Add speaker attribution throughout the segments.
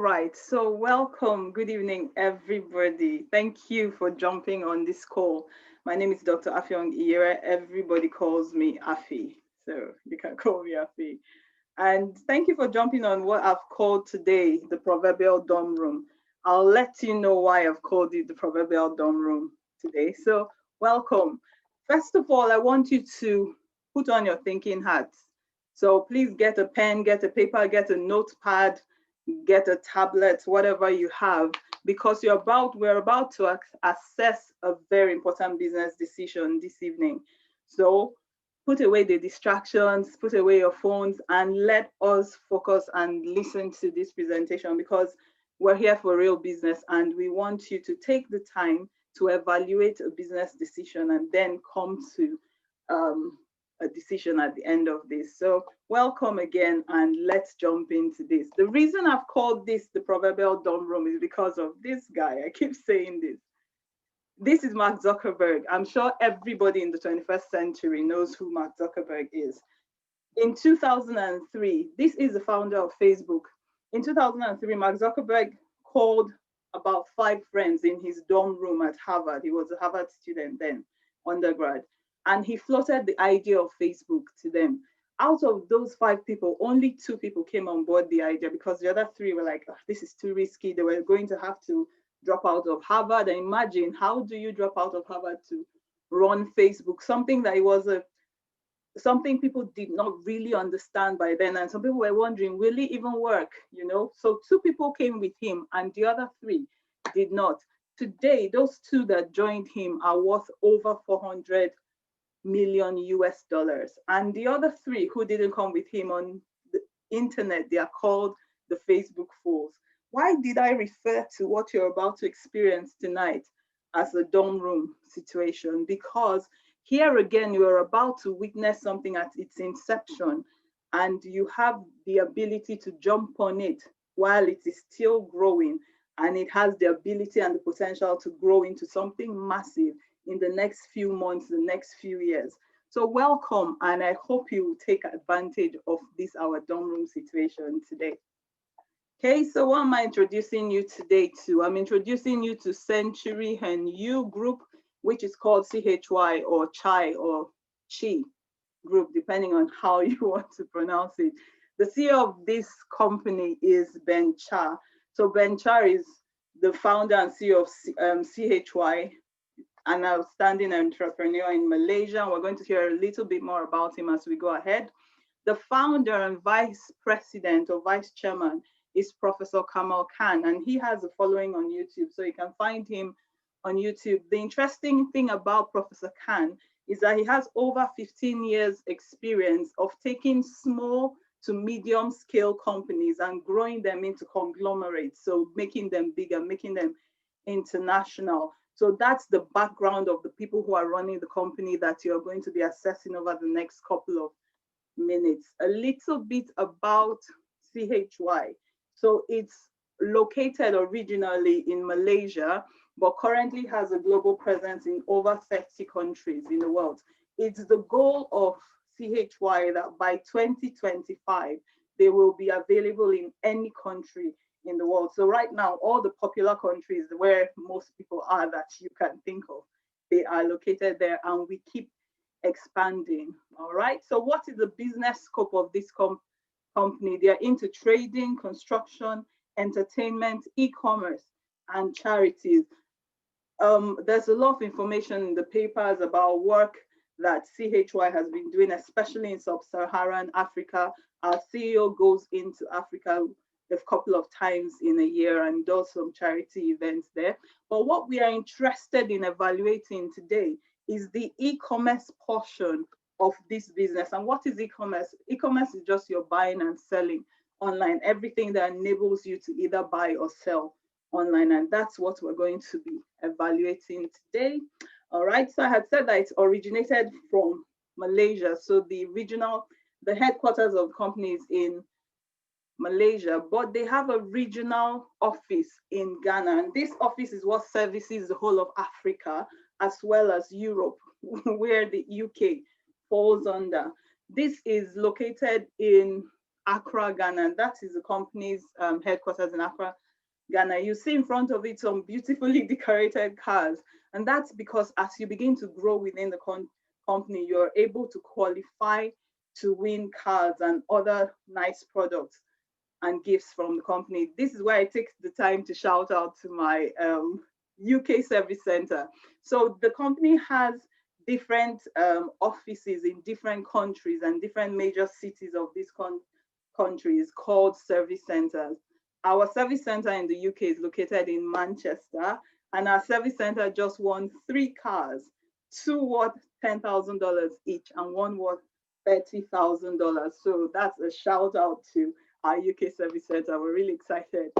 Speaker 1: right, so welcome. Good evening, everybody. Thank you for jumping on this call. My name is Dr. Afyong Iyere. Everybody calls me Afi, so you can call me Afi. And thank you for jumping on what I've called today the proverbial dorm room. I'll let you know why I've called it the proverbial dorm room today. So, welcome. First of all, I want you to put on your thinking hats. So, please get a pen, get a paper, get a notepad, get a tablet, whatever you have, because we're about to assess a very important business decision this evening. So put away the distractions, put away your phones, and let us focus and listen to this presentation because we're here for real business and we want you to take the time to evaluate a business decision and then come to um, a decision at the end of this. So welcome again and let's jump into this. The reason I've called this the proverbial dorm room is because of this guy. I keep saying this. This is Mark Zuckerberg. I'm sure everybody in the 21st century knows who Mark Zuckerberg is. In 2003, this is the founder of Facebook. In 2003, Mark Zuckerberg called about 5 friends in his dorm room at Harvard. He was a Harvard student then, undergrad, and he floated the idea of Facebook to them. Out of those 5 people, only 2 people came on board the idea because the other 3 were like, oh, this is too risky. They were going to have to drop out of Harvard. And imagine, how do you drop out of Harvard to run Facebook? Something that it was something people did not really understand by then. And some people were wondering, will it even work? So 2 people came with him and the other 3 did not. Today, those 2 that joined him are worth over 400 million US dollars. And the other 3 who didn't come with him on the internet, they are called the Facebook fools. Why did I refer to what you're about to experience tonight as a dorm room situation? Because here again, you are about to witness something at its inception, and you have the ability to jump on it while it is still growing, and it has the ability and the potential to grow into something massive in the next few months, the next few years. So welcome, and I hope you will take advantage of this our dorm room situation today. Okay, so what am I introducing you today to? I'm introducing you to Century and You Group, which is called CHY or Chai or Chi Group, depending on how you want to pronounce it. The CEO of this company is Ben Cha. So Ben Cha is the founder and CEO of CHY, an outstanding entrepreneur in Malaysia. And we're going to hear a little bit more about him as we go ahead. The founder and vice president or vice chairman is Professor Chymall, and he has a following on YouTube, so you can find him on YouTube. The interesting thing about Professor Khan is that he has over 15 years experience of taking small to medium scale companies and growing them into conglomerates, so making them bigger, making them international. So that's the background of the people who are running the company that you're going to be assessing over the next couple of minutes. A little bit about CHY. So it's located originally in Malaysia, but currently has a global presence in over 30 countries in the world. It's the goal of CHY that by 2025, they will be available in any country in the world. So right now, all the popular countries where most people are that you can think of, they are located there, and we keep expanding. All right. So what is the business scope of this company? They are into trading, construction, entertainment, e-commerce, and charities. There's a lot of information in the papers about work that CHY has been doing, especially in sub-Saharan Africa. Our CEO goes into Africa a couple of times in a year and does some charity events there. But what we are interested in evaluating today is the e-commerce portion of this business. And what is e-commerce? E-commerce is just your buying and selling online, everything that enables you to either buy or sell online. And that's what we're going to be evaluating today. All right, so I had said that it originated from Malaysia. So the headquarters of the company is in Malaysia, but they have a regional office in Ghana. And this office is what services the whole of Africa as well as Europe, where the UK falls under. This is located in Accra, Ghana. That is the company's headquarters in Accra, Ghana. You see in front of it some beautifully decorated cars. And that's because as you begin to grow within the company, you're able to qualify to win cars and other nice products and gifts from the company. This is where I take the time to shout out to my UK service center. So the company has different offices in different countries and different major cities of these countries called service centers. Our service center in the UK is located in Manchester, and our service center just won 3 cars, two worth $10,000 each, and one worth $30,000. So that's a shout out to our UK service center. We're really excited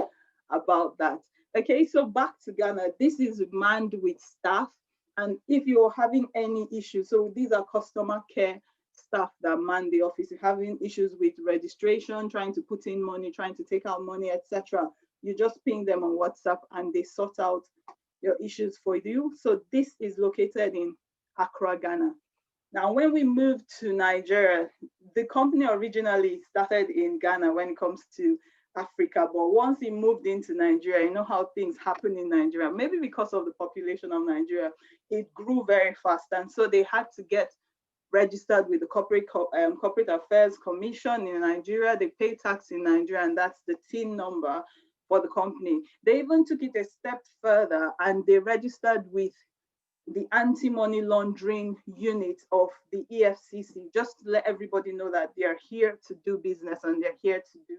Speaker 1: about that. Okay, so back to Ghana. This is manned with staff. And if you're having any issues, so these are customer care staff that man the office. If you're having issues with registration, trying to put in money, trying to take out money, etc., you just ping them on WhatsApp and they sort out your issues for you. So this is located in Accra, Ghana. Now, when we moved to Nigeria, the company originally started in Ghana when it comes to Africa, but once it moved into Nigeria, you know how things happen in Nigeria, maybe because of the population of Nigeria, it grew very fast. And so they had to get registered with the Corporate Affairs Commission in Nigeria. They pay tax in Nigeria, and that's the TIN number for the company. They even took it a step further and they registered with the anti-money laundering unit of the EFCC, just to let everybody know that they are here to do business and they're here to do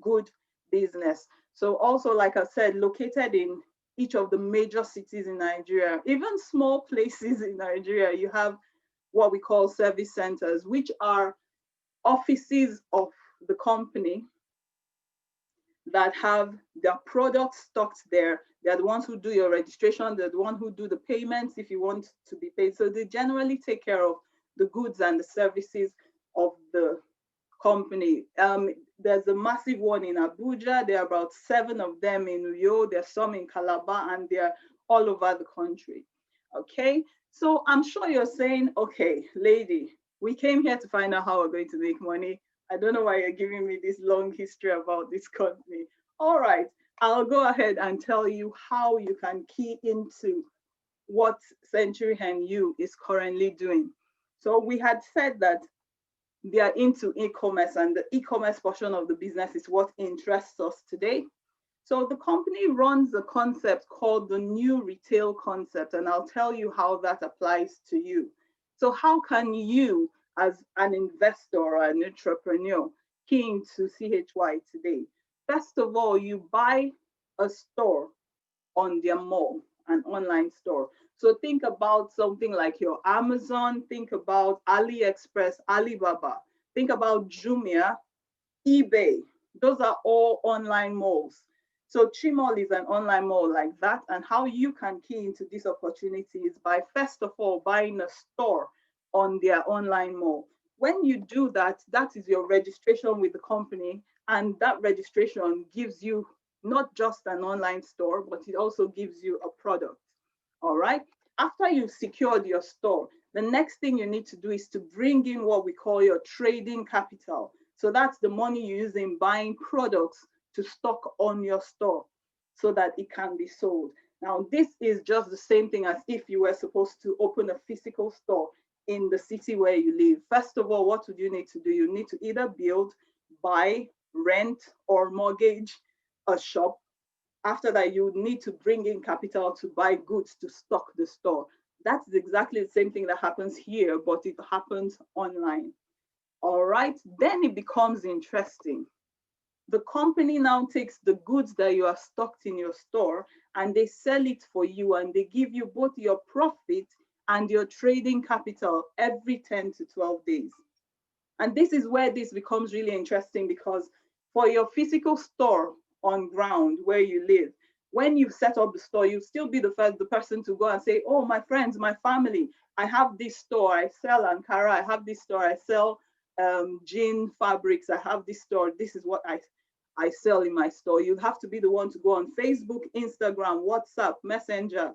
Speaker 1: good business. So also, like I said, located in each of the major cities in Nigeria, even small places in Nigeria, you have what we call service centers, which are offices of the company that have their products stocked there. They're the ones who do your registration. They're the ones who do the payments if you want to be paid. So they generally take care of the goods and the services of the company. There's a massive one in Abuja. There are about 7 of them in Uyo. There's some in Calabar, and they're all over the country. Okay, so I'm sure you're saying, okay, lady, we came here to find out how we're going to make money. I don't know why you're giving me this long history about this company. All right, I'll go ahead and tell you how you can key into what Century Hen U is currently doing. So we had said that they are into e-commerce, and the e-commerce portion of the business is what interests us today. So the company runs a concept called the new retail concept, and I'll tell you how that applies to you. So how can you, as an investor or an entrepreneur, key into CHY today? First of all, you buy a store on their mall, an online store. So think about something like your Amazon, think about AliExpress, Alibaba, think about Jumia, eBay. Those are all online malls. So Chymall is an online mall like that. And how you can key into this opportunity is by, first of all, buying a store on their online mall. When you do that, that is your registration with the company. And that registration gives you not just an online store, but it also gives you a product. All right. After you've secured your store, the next thing you need to do is to bring in what we call your trading capital. So that's the money you use in buying products to stock on your store so that it can be sold. Now, this is just the same thing as if you were supposed to open a physical store in the city where you live. First of all, what would you need to do? You need to either build, buy, rent, or mortgage a shop. After that, you need to bring in capital to buy goods to stock the store. That's exactly the same thing that happens here, but it happens online. All right, then it becomes interesting. The company now takes the goods that you are stocked in your store and they sell it for you, and they give you both your profit and your trading capital every 10 to 12 days. And this is where this becomes really interesting, because for your physical store on ground where you live, when you set up the store, you still be the person to go and say, oh, my friends, my family, I have this store, I sell Ankara, I have this store, I sell jean fabrics, I have this store, this is what I sell in my store. You have to be the one to go on Facebook, Instagram, WhatsApp, Messenger,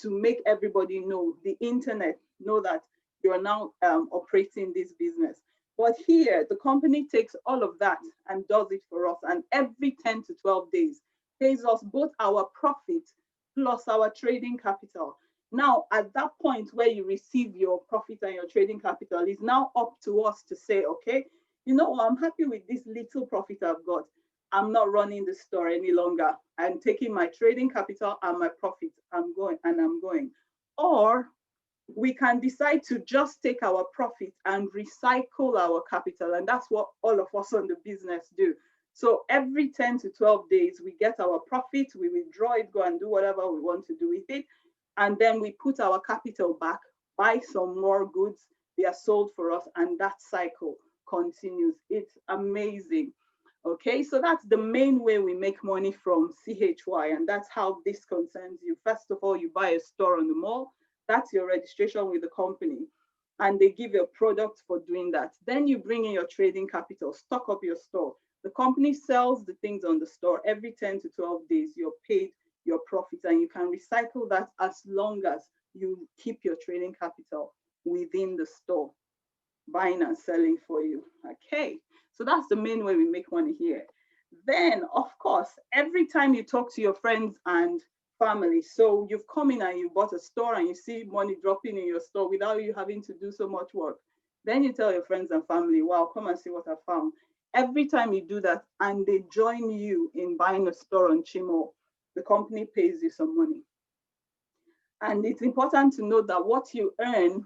Speaker 1: to make everybody know, the internet know that you're now operating this business. But here, the company takes all of that and does it for us. And every 10 to 12 days pays us both our profit plus our trading capital. Now, at that point where you receive your profit and your trading capital, it's now up to us to say, okay, you know what, I'm happy with this little profit I've got. I'm not running the store any longer. I'm taking my trading capital and my profit. I'm going. Or we can decide to just take our profit and recycle our capital. And that's what all of us on the business do. So every 10 to 12 days, we get our profit, we withdraw it, go and do whatever we want to do with it. And then we put our capital back, buy some more goods, they are sold for us, and that cycle continues. It's amazing. Okay, so that's the main way we make money from CHY, and that's how this concerns you. First of all, you buy a store on the mall, that's your registration with the company, and they give you a product for doing that. Then you bring in your trading capital, stock up your store. The company sells the things on the store. Every 10 to 12 days, you're paid your profits, and you can recycle that as long as you keep your trading capital within the store, buying and selling for you. Okay, so that's the main way we make money here. Then, of course, every time you talk to your friends and family, so you've come in and you bought a store and you see money dropping in your store without you having to do so much work, then you tell your friends and family, wow, come and see what I found. Every time you do that and they join you in buying a store on Chymall, the company pays you some money. And it's important to note that what you earn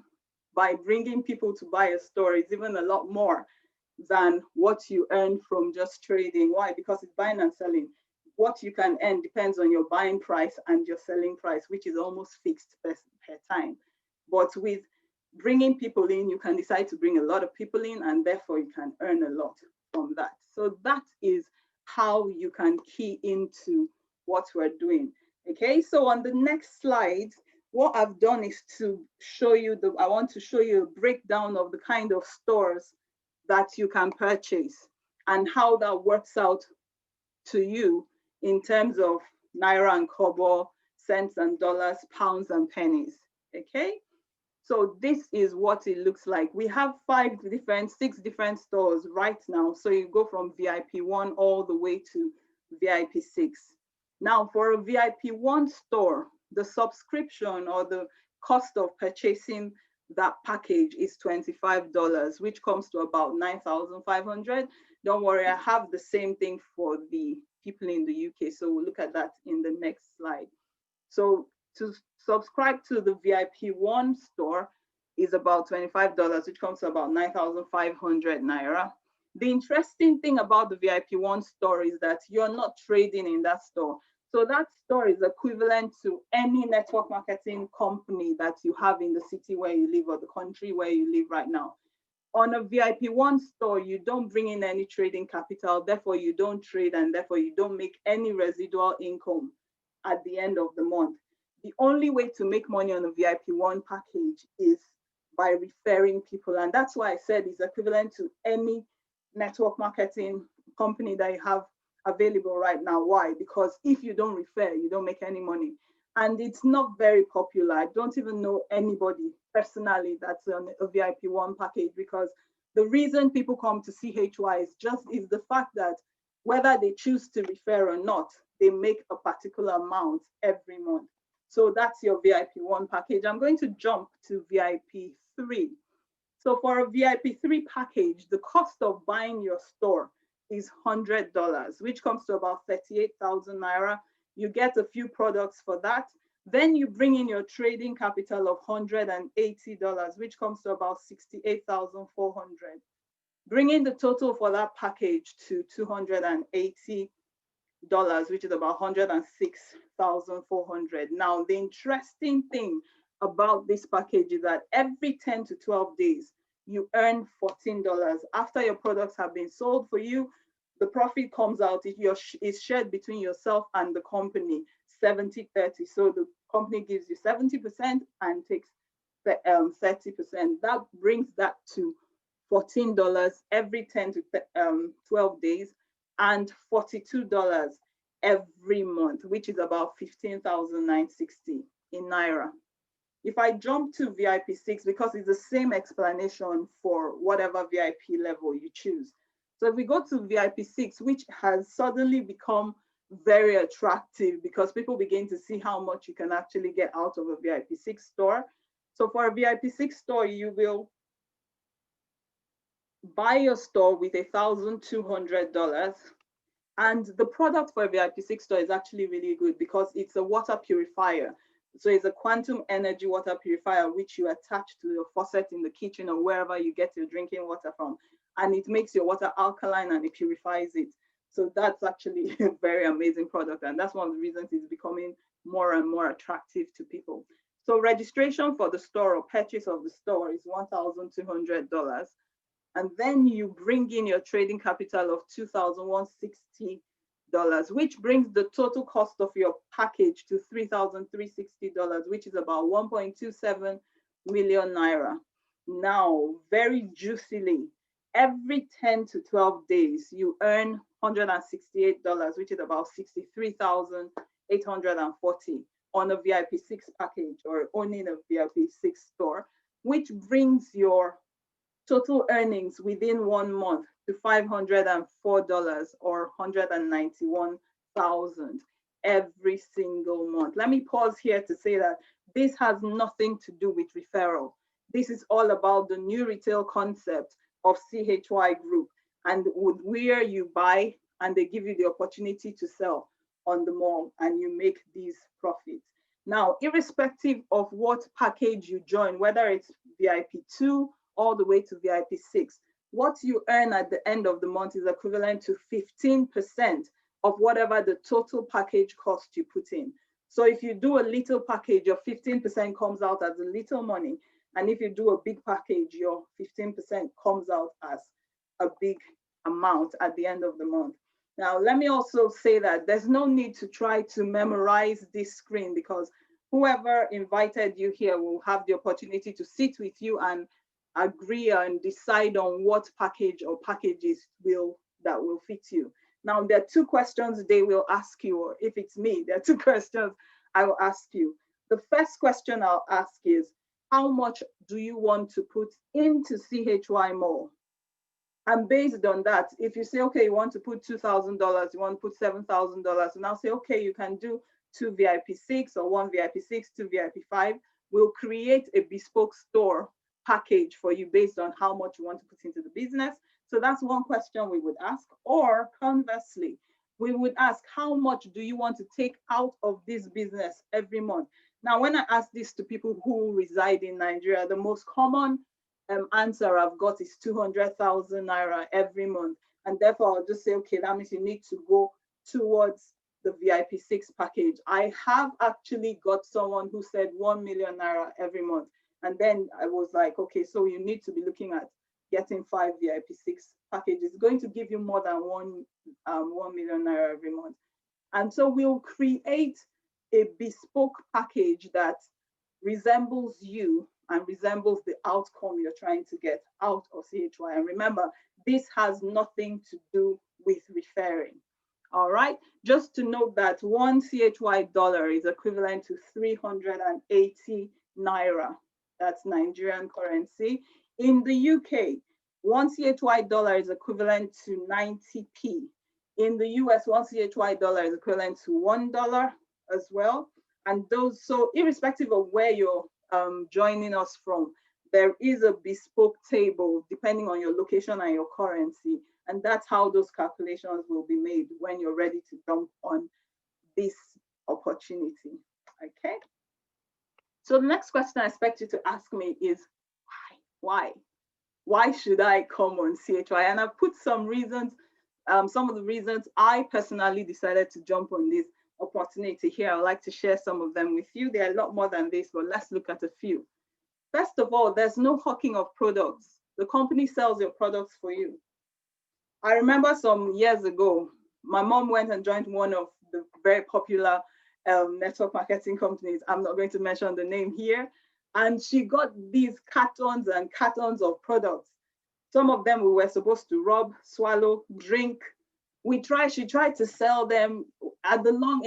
Speaker 1: by bringing people to buy a store is even a lot more than what you earn from just trading. Why? Because it's buying and selling. What you can earn depends on your buying price and your selling price, which is almost fixed per time. But with bringing people in, you can decide to bring a lot of people in, and therefore you can earn a lot from that. So that is how you can key into what we're doing. Okay, so on the next slide, what I've done is to show you I want to show you a breakdown of the kind of stores that you can purchase and how that works out to you in terms of naira and kobo, cents and dollars, pounds and pennies. Okay, so this is what it looks like. We have 6 different stores right now. So you go from VIP1 all the way to VIP6. Now for a VIP1 store, the subscription or the cost of purchasing that package is $25, which comes to about 9,500. Don't worry, I have the same thing for the people in the UK. So we'll look at that in the next slide. So to subscribe to the VIP1 store is about $25, which comes to about 9,500 naira. The interesting thing about the VIP1 store is that you're not trading in that store. So that store is equivalent to any network marketing company that you have in the city where you live or the country where you live right now. On a VIP1 store, you don't bring in any trading capital, therefore you don't trade, and therefore you don't make any residual income at the end of the month. The only way to make money on a VIP1 package is by referring people. And that's why I said it's equivalent to any network marketing company that you have available right now. Why? Because if you don't refer, you don't make any money. And it's not very popular. I don't even know anybody personally that's on a VIP1 package, because the reason people come to CHY is the fact that whether they choose to refer or not, they make a particular amount every month. So that's your VIP1 package. I'm going to jump to VIP3. So for a VIP3 package, the cost of buying your store is $100, which comes to about 38,000 naira. You get a few products for that. Then you bring in your trading capital of $180, which comes to about 68,400. Bringing the total for that package to $280, which is about 106,400. Now, the interesting thing about this package is that every 10 to 12 days, you earn $14. After your products have been sold for you, the profit comes out, it's shared between yourself and the company, 70-30. So the company gives you 70% and takes 30%. That brings that to $14 every 10 to 12 days and $42 every month, which is about 15,960 in naira. If I jump to VIP6, because it's the same explanation for whatever VIP level you choose. So if we go to VIP6, which has suddenly become very attractive because people begin to see how much you can actually get out of a VIP6 store. So for a VIP6 store, you will buy your store with $1,200. And the product for a VIP6 store is actually really good because it's a water purifier. So it's a quantum energy water purifier, which you attach to your faucet in the kitchen or wherever you get your drinking water from. And it makes your water alkaline and it purifies it. So that's actually a very amazing product. And that's one of the reasons it's becoming more and more attractive to people. So registration for the store or purchase of the store is $1,200. And then you bring in your trading capital of $2,160, which brings the total cost of your package to $3,360, which is about 1.27 million naira. Now, very juicily, every 10 to 12 days, you earn $168, which is about 63,840 on a VIP6 package or owning a VIP6 store, which brings your total earnings within 1 month to $504 or 191,000 every single month. Let me pause here to say that this has nothing to do with referral. This is all about the new retail concept of CHY Group and where you buy and they give you the opportunity to sell on the mall and you make these profits. Now, irrespective of what package you join, whether it's VIP2 all the way to VIP6, what you earn at the end of the month is equivalent to 15% of whatever the total package cost you put in. So if you do a little package, your 15% comes out as a little money. And if you do a big package, your 15% comes out as a big amount at the end of the month. Now, let me also say that there's no need to try to memorize this screen because whoever invited you here will have the opportunity to sit with you and agree and decide on what package or packages that will fit you. Now, there are two questions they will ask you, or if it's me, there are two questions I will ask you. The first question I'll ask is, how much do you want to put into CHY Mall? And based on that, if you say, okay, you want to put $2,000, you want to put $7,000, and I'll say, okay, you can do 2 VIP6 or 1 VIP6, 2 VIP5. We'll create a bespoke store package for you based on how much you want to put into the business. So that's one question we would ask. Or conversely, we would ask, how much do you want to take out of this business every month? Now, when I ask this to people who reside in Nigeria, the most common answer I've got is 200,000 naira every month. And therefore, I'll just say, okay, that means you need to go towards the VIP6 package. I have actually got someone who said 1 million naira every month. And then I was like, okay, so you need to be looking at getting 5 VIP6 packages. It's going to give you more than 1 million naira every month. And so we'll create a bespoke package that resembles you and resembles the outcome you're trying to get out of CHY. And remember, this has nothing to do with referring. All right, just to note that 1 CHY dollar is equivalent to 380 naira. That's Nigerian currency. In the UK, 1 CHY dollar is equivalent to 90p. In the US, 1 CHY dollar is equivalent to $1 as well. And those, so irrespective of where you're joining us from, there is a bespoke table depending on your location and your currency. And that's how those calculations will be made when you're ready to jump on this opportunity. Okay. So the next question I expect you to ask me is, why? Why should I come on CHY? And I've put some reasons, some of the reasons I personally decided to jump on this opportunity here. I'd like to share some of them with you. There are a lot more than this, but let's look at a few. First of all, there's no hawking of products. The company sells your products for you. I remember some years ago, my mom went and joined one of the very popular network marketing companies. I'm not going to mention the name here. And she got these cartons and cartons of products. Some of them we were supposed to rub, swallow, drink, She tried to sell them in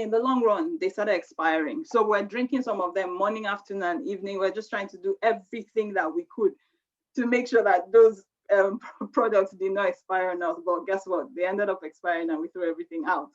Speaker 1: the long run, they started expiring. So we're drinking some of them morning, afternoon, and evening. We're just trying to do everything that we could to make sure that those products did not expire on us. But guess what? They ended up expiring and we threw everything out.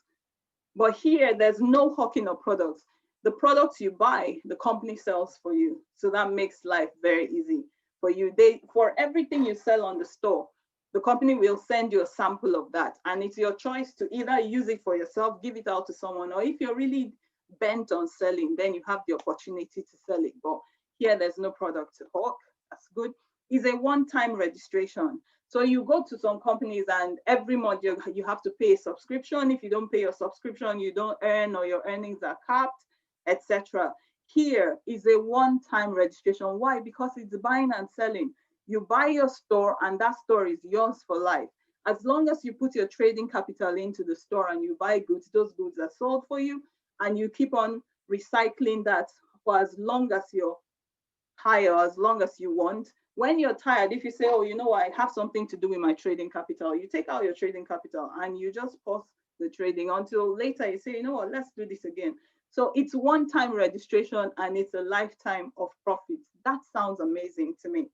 Speaker 1: But here, there's no hawking of products. The products you buy, the company sells for you. So that makes life very easy for you. For everything you sell on the store, the company will send you a sample of that. And it's your choice to either use it for yourself, give it out to someone, or if you're really bent on selling, then you have the opportunity to sell it. But here, there's no product to hawk. That's good. It's a one-time registration. So you go to some companies and every month you have to pay a subscription. If you don't pay your subscription, you don't earn, or your earnings are capped, etc. Here is a one-time registration. Why? Because it's buying and selling. You buy your store and that store is yours for life. As long as you put your trading capital into the store and you buy goods, those goods are sold for you, and you keep on recycling that for as long as you're higher, as long as you want. When you're tired, if you say, oh, you know what, I have something to do with my trading capital, you take out your trading capital and you just pause the trading until later you say, you know what, let's do this again. So it's one-time registration and it's a lifetime of profits. That sounds amazing to me.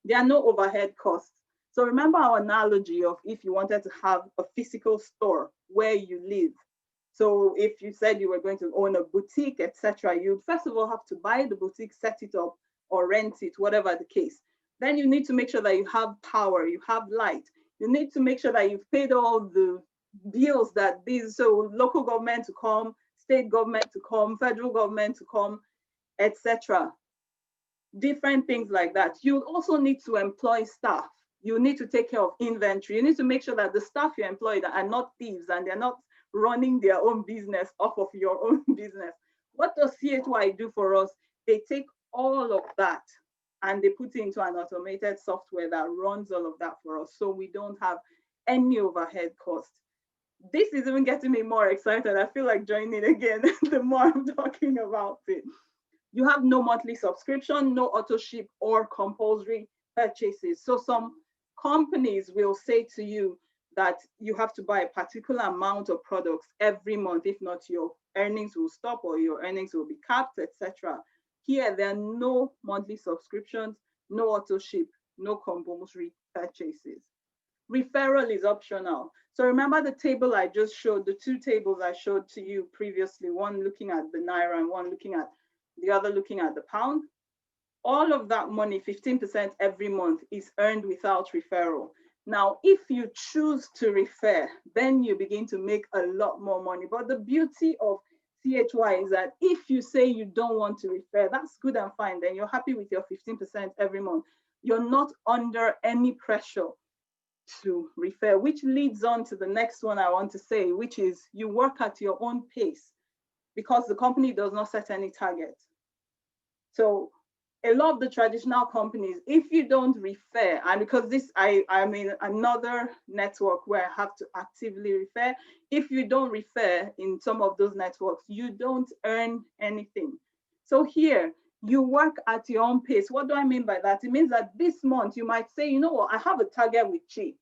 Speaker 1: There are no overhead costs. So remember our analogy of if you wanted to have a physical store where you live. So if you said you were going to own a boutique, etc., you'd first of all have to buy the boutique, set it up, or rent it, whatever the case. Then you need to make sure that you have power, you have light. You need to make sure that you've paid all the bills that so local government to come, state government to come, federal government to come, etc. Different things like that. You also need to employ staff. You need to take care of inventory. You need to make sure that the staff you employ are not thieves and they're not running their own business off of your own business. What does CHY do for us? They take all of that and they put it into an automated software that runs all of that for us. So we don't have any overhead cost. This is even getting me more excited. I feel like joining again the more I'm talking about it. You have no monthly subscription, no auto ship or compulsory purchases. So some companies will say to you that you have to buy a particular amount of products every month. If not, your earnings will stop or your earnings will be capped, etc. Here, there are no monthly subscriptions, no auto ship, no compulsory purchases. Referral is optional. So remember the table I just showed, the two tables I showed to you previously, one looking at the Naira and one looking at the other looking at the pound. All of that money, 15% every month, is earned without referral. Now, if you choose to refer, then you begin to make a lot more money. But the beauty of CHY is that if you say you don't want to refer, that's good and fine. Then you're happy with your 15% every month. You're not under any pressure to refer, which leads on to the next one I want to say, which is you work at your own pace because the company does not set any target. So a lot of the traditional companies, if you don't refer, and because I'm in another network where I have to actively refer, if you don't refer in some of those networks, you don't earn anything. So here, you work at your own pace. What do I mean by that? It means that this month you might say, you know what, I have a target with Chi.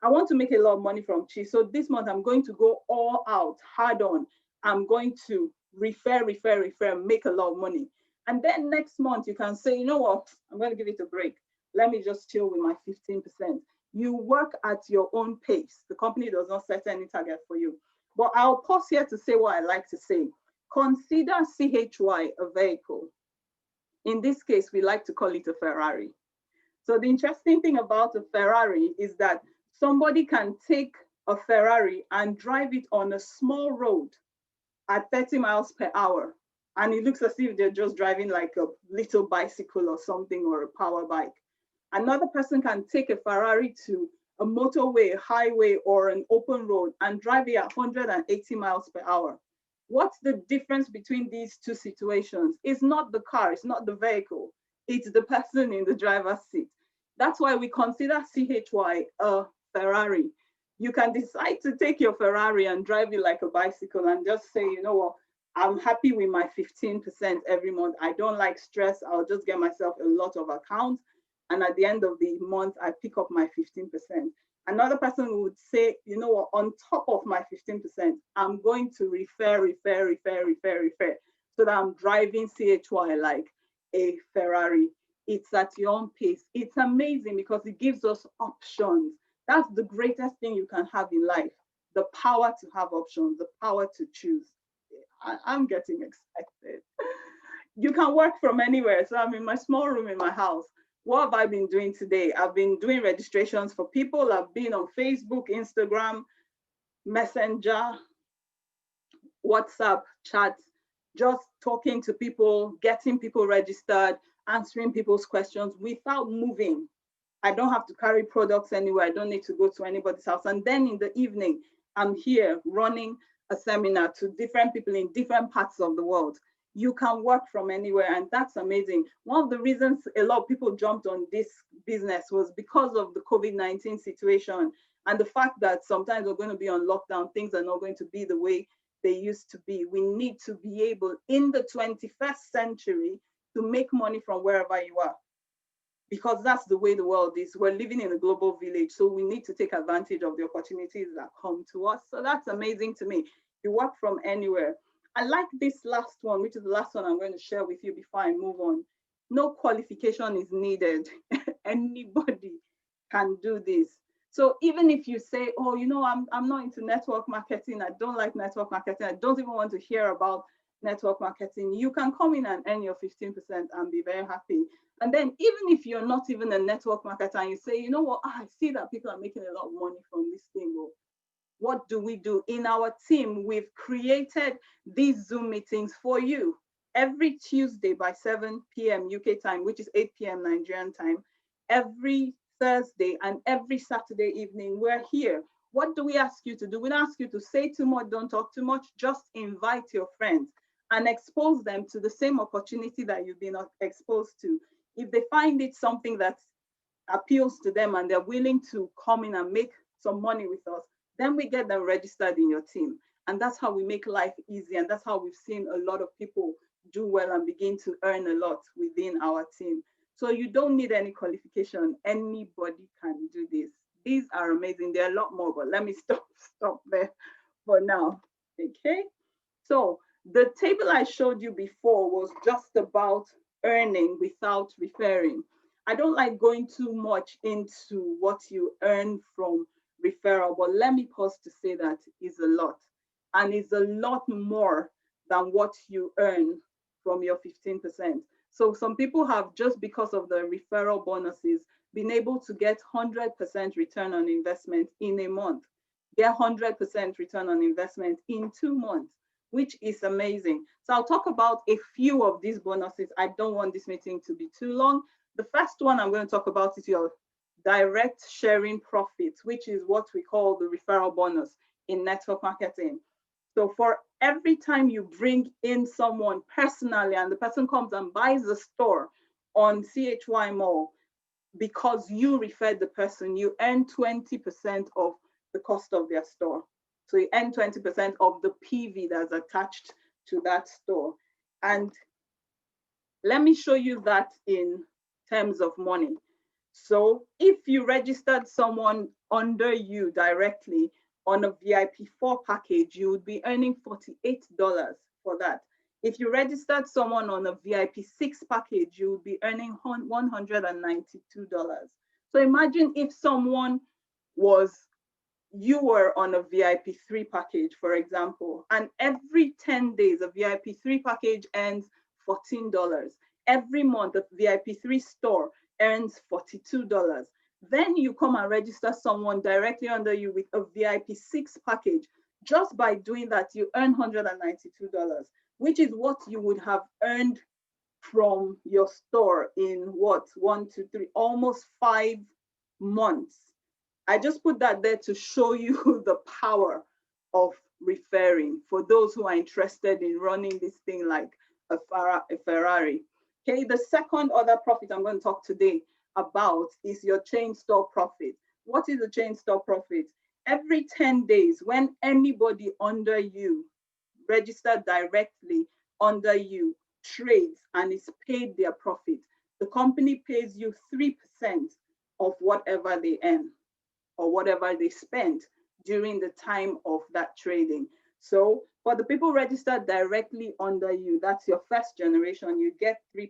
Speaker 1: I want to make a lot of money from Chi. So this month I'm going to go all out, hard on. I'm going to refer, make a lot of money. And then next month you can say, you know what, I'm going to give it a break. Let me just chill with my 15%. You work at your own pace. The company does not set any target for you. But I'll pause here to say what I like to say. Consider CHY a vehicle. In this case, we like to call it a Ferrari. So the interesting thing about a Ferrari is that somebody can take a Ferrari and drive it on a small road at 30 miles per hour. And it looks as if they're just driving like a little bicycle or something, or a power bike. Another person can take a Ferrari to a motorway, a highway, or an open road and drive it at 180 miles per hour. What's the difference between these two situations? It's not the car, it's not the vehicle, it's the person in the driver's seat. That's why we consider CHY a Ferrari. You can decide to take your Ferrari and drive it like a bicycle and just say, you know what, I'm happy with my 15% every month. I don't like stress. I'll just get myself a lot of accounts. And at the end of the month, I pick up my 15%. Another person would say, you know what, on top of my 15%, I'm going to refer, so that I'm driving CHY like a Ferrari. It's at your own pace. It's amazing because it gives us options. That's the greatest thing you can have in life, the power to have options, the power to choose. I'm getting excited. You can work from anywhere. So I'm in my small room in my house. What have I been doing today? I've been doing registrations for people. I've been on Facebook, Instagram, Messenger, WhatsApp chat, just talking to people, getting people registered, answering people's questions without moving. I don't have to carry products anywhere. I don't need to go to anybody's house. And then in the evening, I'm here running a seminar to different people in different parts of the world. You can work from anywhere, and that's amazing. One of the reasons a lot of people jumped on this business was because of the COVID-19 situation and the fact that sometimes we're going to be on lockdown, things are not going to be the way they used to be. We need to be able in the 21st century to make money from wherever you are, because that's the way the world is. We're living in a global village, so we need to take advantage of the opportunities that come to us. So that's amazing to me. You work from anywhere. I like this last one, which is the last one I'm going to share with you before I move on. No qualification is needed. Anybody can do this. So even if you say, oh, you know, I'm not into network marketing, I don't like network marketing, I don't even want to hear about network marketing, you can come in and earn your 15% and be very happy. And then even if you're not even a network marketer and you say, you know what, I see that people are making a lot of money from this thing. Well, what do we do? In our team, we've created these Zoom meetings for you every Tuesday by 7 p.m. UK time, which is 8 p.m. Nigerian time. Every Thursday and every Saturday evening, we're here. What do we ask you to do? We don't ask you to say too much, don't talk too much, just invite your friends and expose them to the same opportunity that you've been exposed to. If they find it something that appeals to them and they're willing to come in and make some money with us, then we get them registered in your team. And that's how we make life easy. And that's how we've seen a lot of people do well and begin to earn a lot within our team. So you don't need any qualification. Anybody can do this. These are amazing. There are a lot more, but let me stop there for now. Okay. So the table I showed you before was just about earning without referring. I don't like going too much into what you earn from referral, but let me pause to say that is a lot. And it's a lot more than what you earn from your 15%. So some people have, just because of the referral bonuses, been able to get 100% return on investment in a month, get 100% return on investment in 2 months, which is amazing. So I'll talk about a few of these bonuses. I don't want this meeting to be too long. The first one I'm going to talk about is your direct sharing profits, which is what we call the referral bonus in network marketing. So for every time you bring in someone personally and the person comes and buys the store on Chymall, because you referred the person, you earn 20% of the cost of their store. So you earn 20% of the PV that's attached to that store. And let me show you that in terms of money. So if you registered someone under you directly on a VIP4 package, you would be earning $48 for that. If you registered someone on a VIP6 package, you would be earning $192. So imagine if you were on a VIP3 package, for example, and every 10 days, a VIP3 package earns $14. Every month, a VIP3 store earns $42. Then you come and register someone directly under you with a VIP6 package. Just by doing that, you earn $192, which is what you would have earned from your store in what, 1, 2, 3, almost 5 months. I just put that there to show you the power of referring for those who are interested in running this thing like a Ferrari. Okay, the second other profit I'm going to talk today about is your chain store profit. What is a chain store profit? Every 10 days, when anybody under you, registered directly under you, trades and is paid their profit, the company pays you 3% of whatever they earn. or whatever they spent during the time of that trading. So for the people registered directly under you, that's your first generation, you get 3%.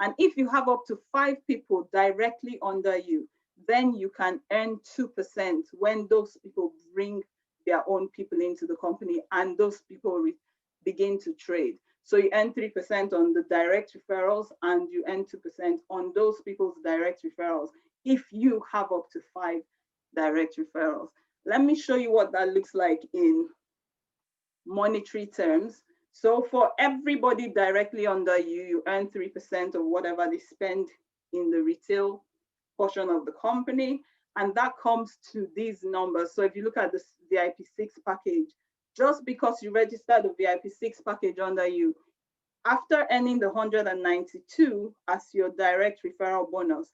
Speaker 1: And if you have up to 5 people directly under you, then you can earn 2% when those people bring their own people into the company and those people begin to trade. So you earn 3% on the direct referrals and you earn 2% on those people's direct referrals if you have up to 5 direct referrals. Let me show you what that looks like in monetary terms. So for everybody directly under you, you earn 3% of whatever they spend in the retail portion of the company. And that comes to these numbers. So if you look at the VIP6 package, just because you registered the VIP6 package under you, after earning the 192 as your direct referral bonus,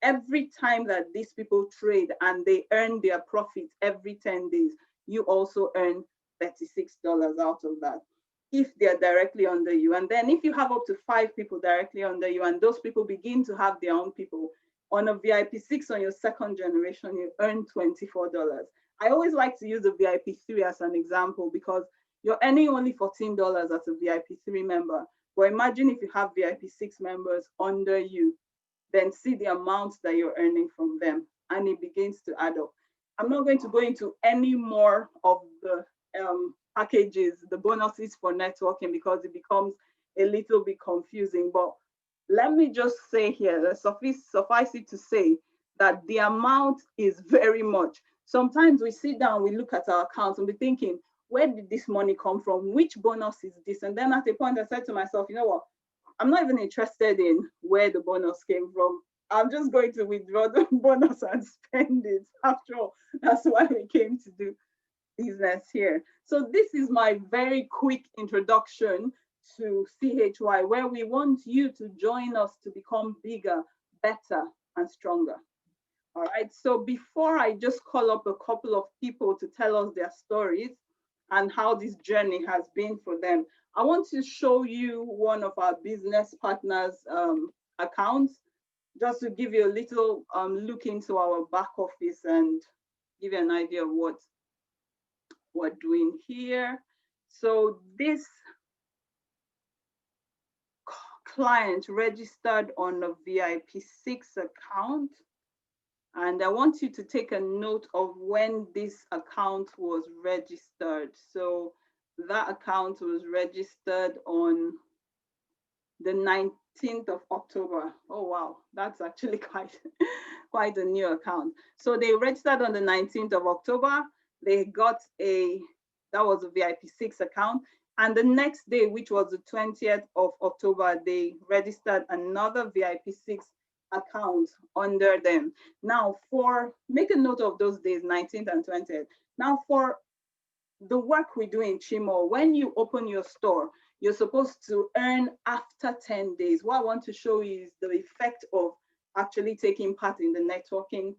Speaker 1: every time that these people trade and they earn their profit every 10 days, you also earn $36 out of that if they're directly under you. And then if you have up to 5 people directly under you and those people begin to have their own people, on a VIP6 on your second generation, you earn $24. I always like to use the VIP3 as an example because you're earning only $14 as a VIP3 member. But imagine if you have VIP6 members under you, then see the amounts that you're earning from them, and it begins to add up. I'm not going to go into any more of the packages, the bonuses for networking, because it becomes a little bit confusing. But let me just say here, suffice it to say that the amount is very much. Sometimes we sit down, we look at our accounts and we're thinking, where did this money come from? Which bonus is this? And then at a point I said to myself, you know what? I'm not even interested in where the bonus came from. I'm just going to withdraw the bonus and spend it. After all, that's why we came to do business here. So this is my very quick introduction to CHY, where we want you to join us to become bigger, better, and stronger. All right, so before I just call up a couple of people to tell us their stories and how this journey has been for them, I want to show you one of our business partners' accounts, just to give you a little look into our back office and give you an idea of what we're doing here. So this client registered on a VIP6 account, and I want you to take a note of when this account was registered. So that account was registered on the 19th of October. Oh, wow, that's actually quite a new account. So they registered on the 19th of October. They got that was a VIP6 account. And the next day, which was the 20th of October, they registered another VIP6 account under them. Now, make a note of those days, 19th and 20th. Now, for the work we do in Chymall, when you open your store, you're supposed to earn after 10 days. What I want to show you is the effect of actually taking part in the networking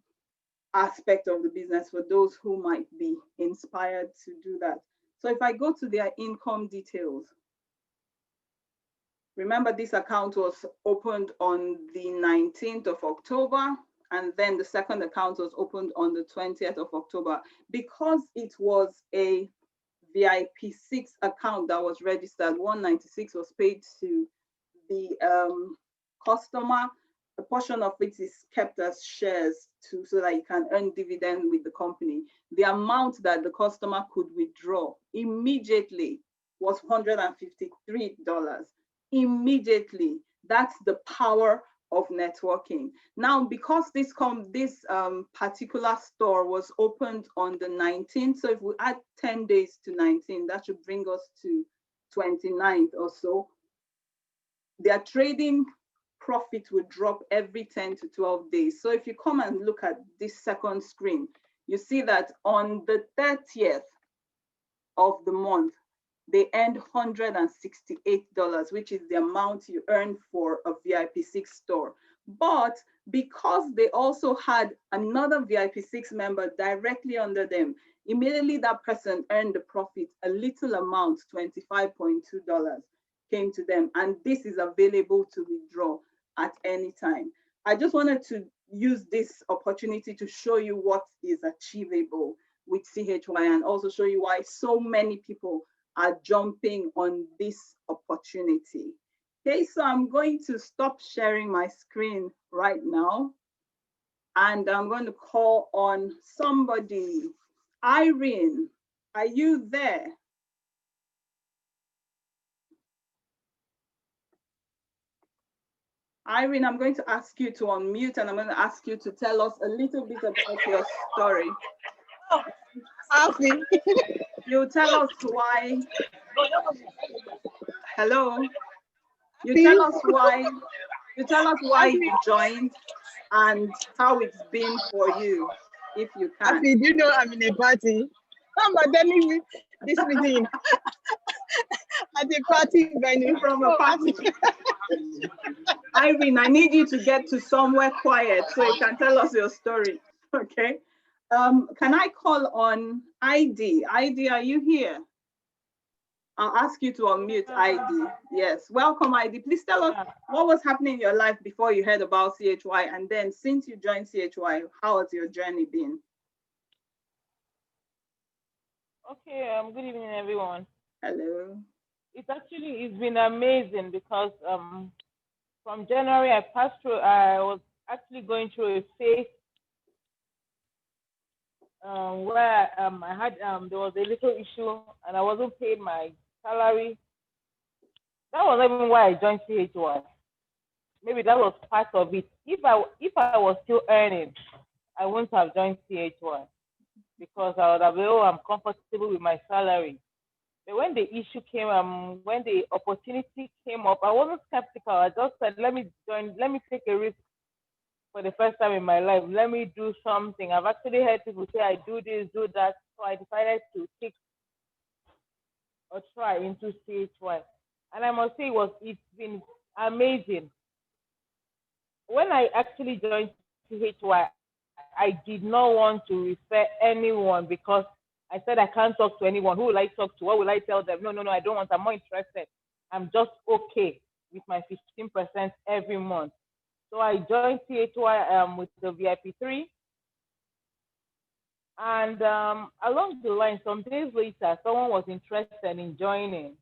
Speaker 1: aspect of the business for those who might be inspired to do that. So if I go to their income details, remember this account was opened on the 19th of October, and then the second account was opened on the 20th of October. Because it was a VIP6 account that was registered, 196 was paid to the customer. A portion of it is kept as shares so that you can earn dividend with the company. The amount that the customer could withdraw immediately was $153. Immediately. That's the power of networking. Now, because this particular store was opened on the 19th, so if we add 10 days to 19, that should bring us to 29th or so. Their trading profit would drop every 10 to 12 days. So if you come and look at this second screen, you see that on the 30th of the month, they earned $168, which is the amount you earn for a VIP6 store. But because they also had another VIP6 member directly under them, immediately that person earned the profit, a little amount, $25.2 came to them. And this is available to withdraw at any time. I just wanted to use this opportunity to show you what is achievable with CHY and also show you why so many people are jumping on this opportunity. Okay, so I'm going to stop sharing my screen right now and I'm going to call on somebody. Irene, are you there? Irene, I'm going to ask you to unmute and I'm going to ask you to tell us a little bit about your story.
Speaker 2: Oh,
Speaker 1: You tell us why. Hello. You tell us why. You tell us why you joined and how it's been for you, if you can.
Speaker 2: Afi, do you know I'm in a party? I'm attending this meeting at a party venue.
Speaker 1: From a party. Irene, I need you to get to somewhere quiet so you can tell us your story. Okay. Can I call on ID? ID, are you here? I'll ask you to unmute ID. Yes, welcome ID. Please tell us what was happening in your life before you heard about CHY, and then since you joined CHY, how has your journey been?
Speaker 3: Okay, good evening, everyone.
Speaker 1: Hello.
Speaker 3: It's been amazing because from January I was actually going through a phase where I had there was a little issue and I wasn't paid my salary. That was even why I joined CHY. Maybe that was part of it. If I was still earning, I wouldn't have joined CHY because I would have been, I'm comfortable with my salary. But when the issue came, when the opportunity came up, I wasn't skeptical. I just said, let me join, let me take a risk for the first time in my life. Let me do something. I've actually heard people say, I do this, do that. So I decided to take a try into CHY. And I must say it's been amazing. When I actually joined CHY, I did not want to refer anyone because I said I can't talk to anyone. Who will I talk to? What will I tell them? No, I don't want. I'm more interested. I'm just okay with my 15% every month. So I joined CHY with the VIP 3. And along the line, some days later, someone was interested in joining.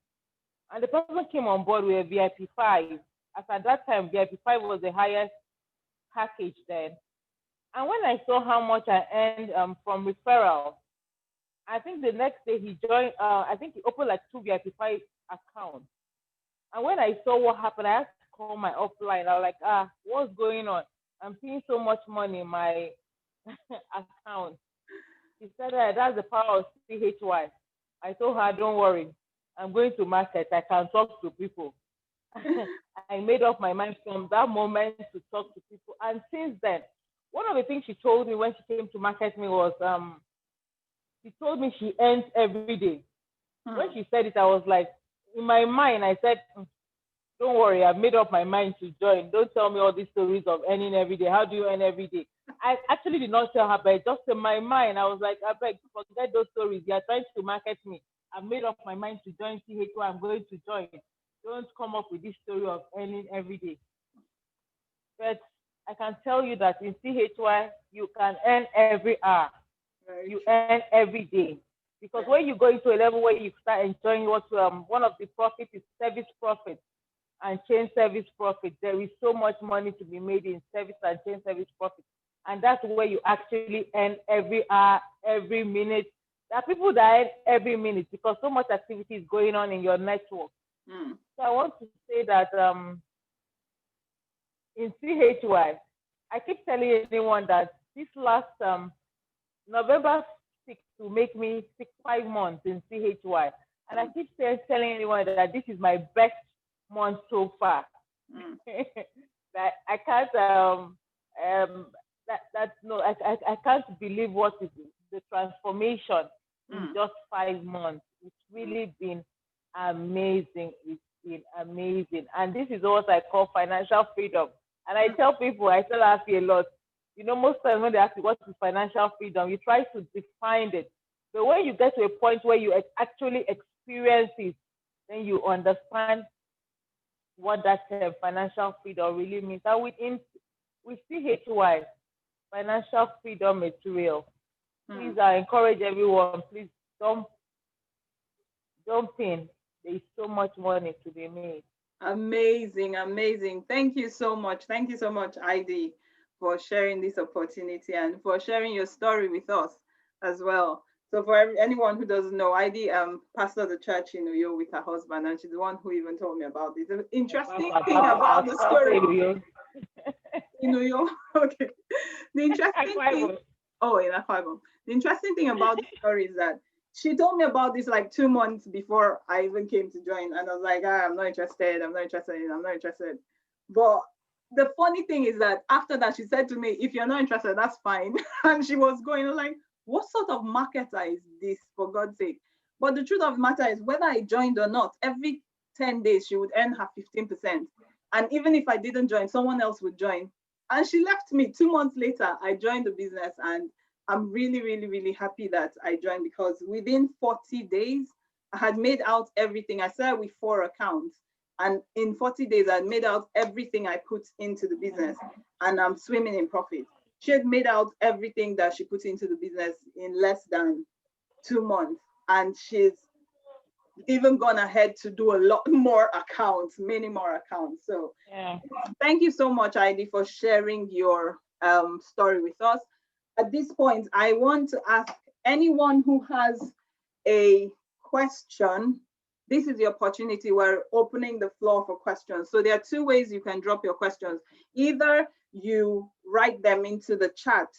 Speaker 3: And the person came on board with a VIP 5. As at that time, VIP 5 was the highest package then. And when I saw how much I earned from referral, I think the next day he joined, I think he opened like 2 VIP 5 accounts. And when I saw what happened, I had to call my offline. I was like, what's going on? I'm seeing so much money in my account. She said, that's the power of CHY. I told her, don't worry. I'm going to market. I can talk to people. I made up my mind from that moment to talk to people. And since then, one of the things she told me when she came to market me was, she told me she earns every day. When she said it, I was like, in my mind, I said, don't worry, I've made up my mind to join. Don't tell me all these stories of earning every day. How do you earn every day? I actually did not tell her, but just in my mind, I was like, I beg, forget those stories. You're trying to market me. I've made up my mind to join CHY. I'm going to join. Don't come up with this story of earning every day. But I can tell you that in CHY, you can earn every hour. You earn every day. Because when you go into a level where you start enjoying what one of the profits is service profit and chain service profit, there is so much money to be made in service and chain service profit. And that's where you actually earn every hour, every minute. There are people that earn every minute because so much activity is going on in your network. So I want to say that in CHY, I keep telling anyone that this last November 6th will make me 5 months in CHY. And I keep telling anyone that this is my best month so far. That I can't I can't believe what is the transformation in just 5 months. It's really been amazing. It's been amazing. And this is what I call financial freedom. And I tell people, I tell Afi a lot, you know, most times when they ask you what is financial freedom, you try to define it. But when you get to a point where you actually experience it, then you understand what that financial freedom really means. And with CHY, financial freedom material.
Speaker 1: Hmm.
Speaker 3: Please, I encourage everyone, please don't pin. There is so much money to be made.
Speaker 1: Amazing, amazing. Thank you so much. Thank you so much, ID, for sharing this opportunity and for sharing your story with us as well. So for anyone who doesn't know, ID pastor the church in Uyo with her husband, and she's the one who even told me about this. The interesting thing about the story in Uyo, okay. The interesting thing, oh, in Akwa Ibom. The interesting thing about the story is that she told me about this like 2 months before I even came to join, and I was like, I'm not interested. I'm not interested. I'm not interested. But the funny thing is that after that, she said to me, "If you're not interested, that's fine." And she was going like, "What sort of marketer is this, for God's sake?" But the truth of the matter is, whether I joined or not, every 10 days she would earn her 15%. And even if I didn't join, someone else would join. And she left me 2 months later. I joined the business, and I'm really, really, really happy that I joined, because within 40 days, I had made out everything. I started with 4 accounts, and in 40 days, I made out everything I put into the business, and I'm swimming in profit. She had made out everything that she put into the business in less than 2 months, and she's even gone ahead to do a lot more accounts, many more accounts. So
Speaker 3: Yeah.
Speaker 1: thank you so much, Heidi, for sharing your story with us. At this point, I want to ask anyone who has a question. This is the opportunity. We're opening the floor for questions. So there are 2 ways you can drop your questions. Either you write them into the chat,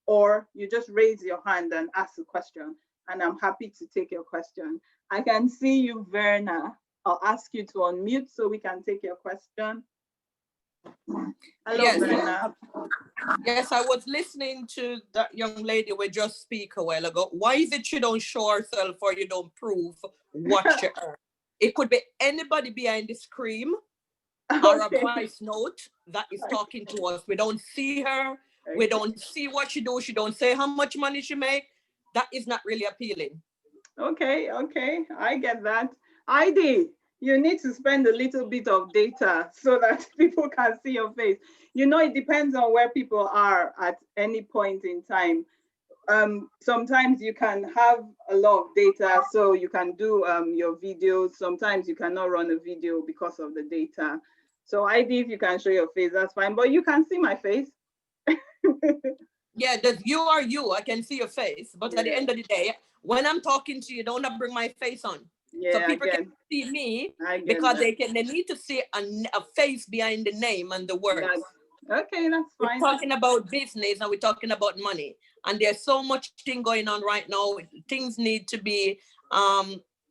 Speaker 1: or you just raise your hand and ask a question, and I'm happy to take your question. I can see you, Verna. I'll ask you to unmute so we can take your question. Hello,
Speaker 4: Yes.
Speaker 1: Verna.
Speaker 4: Yes, I was listening to that young lady we just speak a while ago. Why is it you don't show herself or you don't prove what you earn? It could be anybody behind the screen or a voice note that is talking to us. We don't see her. We don't see what she do. She don't say how much money she make. That is not really appealing.
Speaker 1: Okay, I get that. ID, you need to spend a little bit of data so that people can see your face. You know, it depends on where people are at any point in time. Sometimes you can have a lot of data, so you can do your videos. Sometimes you cannot run a video because of the data. So ID, if you can show your face, that's fine. But you can see my face.
Speaker 4: Yeah, that you are you. I can see your face. But at the
Speaker 1: Yeah.
Speaker 4: end of the day, when I'm talking to you, don't bring my face on. So
Speaker 1: Yeah,
Speaker 4: people
Speaker 1: again,
Speaker 4: can see me
Speaker 1: I get
Speaker 4: because
Speaker 1: that.
Speaker 4: they need to see a face behind the name and the words.
Speaker 1: Okay, that's
Speaker 4: We're
Speaker 1: fine.
Speaker 4: talking about business and we're talking about money. And there's so much thing going on right now. Things need to be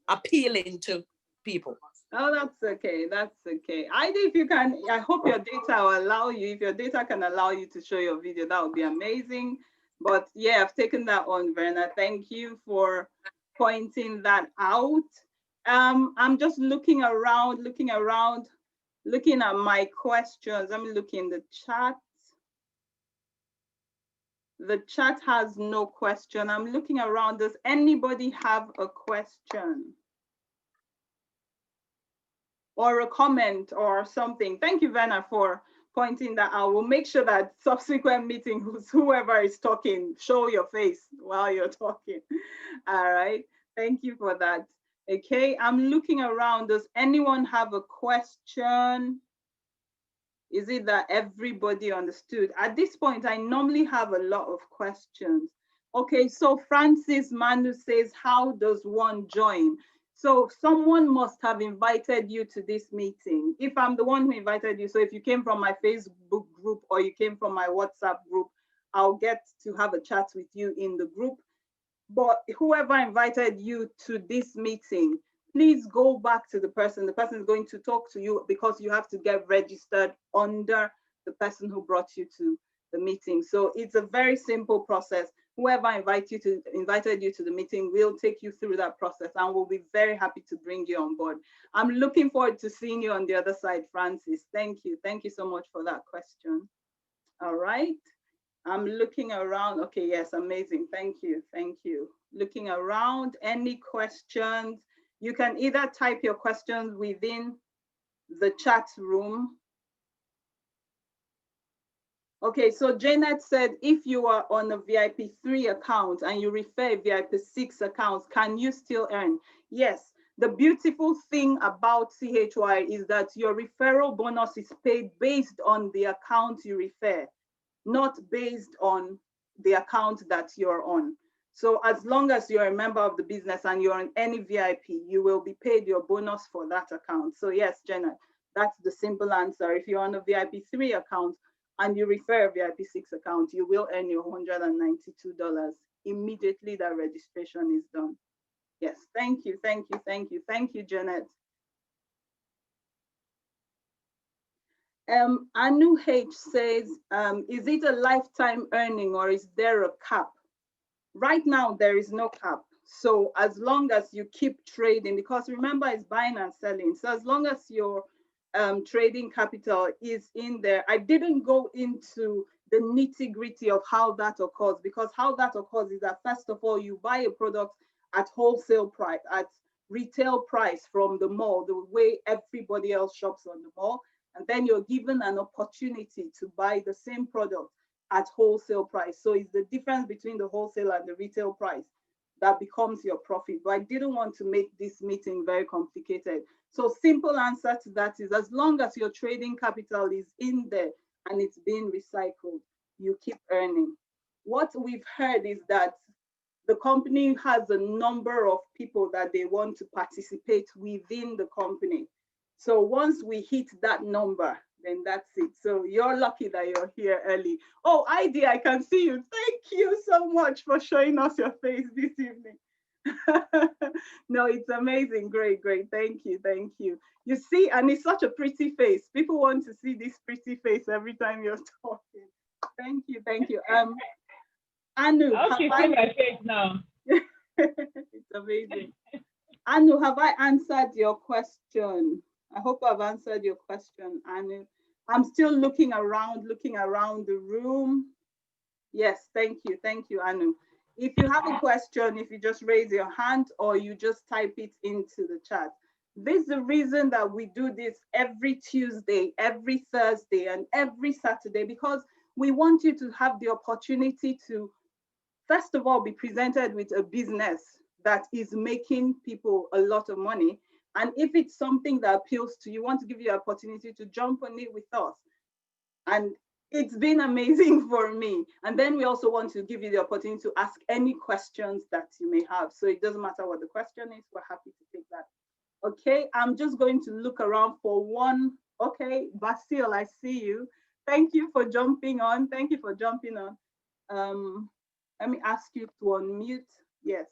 Speaker 4: appealing to people.
Speaker 1: Oh, that's okay. That's okay. ID, if you can, I hope your data will allow you. If your data can allow you to show your video, that would be amazing. But yeah, I've taken that on, Verna. Thank you for pointing that out. I'm just looking around, looking at my questions. Let me look in the chat. The chat has no question. I'm looking around. Does anybody have a question or a comment or something? Thank you, Verna, for pointing that out. We'll make sure that subsequent meetings, whoever is talking, show your face while you're talking. All right. Thank you for that. Okay, I'm looking around. Does anyone have a question? Is it that everybody understood? At this point, I normally have a lot of questions. Okay, so Francis Manu says, how does one join? So someone must have invited you to this meeting. If I'm the one who invited you, so if you came from my Facebook group or you came from my WhatsApp group, I'll get to have a chat with you in the group. But whoever invited you to this meeting, please go back to the person. The person is going to talk to you because you have to get registered under the person who brought you to the meeting. So it's a very simple process. Whoever invited you to the meeting will take you through that process, and we'll be very happy to bring you on board. I'm looking forward to seeing you on the other side, Francis. Thank you. Thank you so much for that question. All right. I'm looking around. Okay, yes, amazing. Thank you. Thank you. Looking around, any questions? You can either type your questions within the chat room, Okay, so Janet said, if you are on a VIP 3 account and you refer a VIP 6 account, can you still earn? Yes. The beautiful thing about CHY is that your referral bonus is paid based on the account you refer, not based on the account that you're on. So as long as you're a member of the business and you're on any VIP, you will be paid your bonus for that account. So yes, Janet, that's the simple answer. If you're on a VIP 3 account and you refer a VIP 6 account, you will earn your $192 immediately that registration is done. Yes, thank you, thank you, thank you, thank you, Janet. Anu H says, is it a lifetime earning or is there a cap? Right now, there is no cap. So as long as you keep trading, because remember, it's buying and selling. So as long as your trading capital is in there, I didn't go into the nitty gritty of how that occurs, because how that occurs is that first of all, you buy a product at wholesale price, at retail price from the mall, the way everybody else shops on the mall. And then you're given an opportunity to buy the same product at wholesale price. So it's the difference between the wholesale and the retail price that becomes your profit. But I didn't want to make this meeting very complicated. So simple answer to that is, as long as your trading capital is in there and it's being recycled, you keep earning. What we've heard is that the company has a number of people that they want to participate within the company. So once we hit that number, then that's it. So you're lucky that you're here early. Oh, ID, I can see you. Thank you so much for showing us your face this evening. No, it's amazing. Great, great. Thank you, thank you. You see, and it's such a pretty face. People want to see this pretty face every time you're talking. Thank you, thank you. Anu,
Speaker 3: Okay, see my face now.
Speaker 1: it's amazing. Anu, have I answered your question? I hope I've answered your question, Anu. I'm still looking around the room. Yes, thank you, Anu. If you have a question, if you just raise your hand or you just type it into the chat. This is the reason that we do this every Tuesday, every Thursday, and every Saturday, because we want you to have the opportunity to, first of all, be presented with a business that is making people a lot of money. And if it's something that appeals to you, want to give you an opportunity to jump on it with us. And it's been amazing for me. And then we also want to give you the opportunity to ask any questions that you may have. So it doesn't matter what the question is, we're happy to take that. Okay, I'm just going to look around for one. Okay, Basil, I see you. Thank you for jumping on. Thank you for jumping on. Let me ask you to unmute. Yes.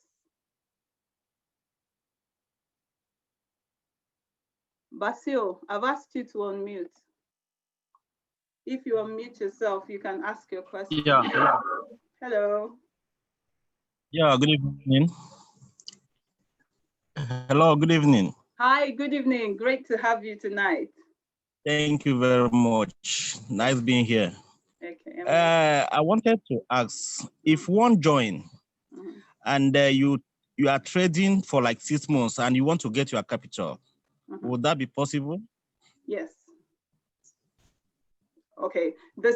Speaker 1: Basil, I've asked you to unmute. If you unmute yourself, you can ask your question.
Speaker 5: Yeah.
Speaker 1: Hello.
Speaker 5: Yeah, good evening. Hello, good evening.
Speaker 1: Hi, good evening. Great to have you tonight.
Speaker 5: Thank you very much. Nice being here.
Speaker 1: Okay.
Speaker 5: I wanted to ask, if one join and you are trading for like 6 months and you want to get your capital, would that be possible?
Speaker 1: Yes. Okay, the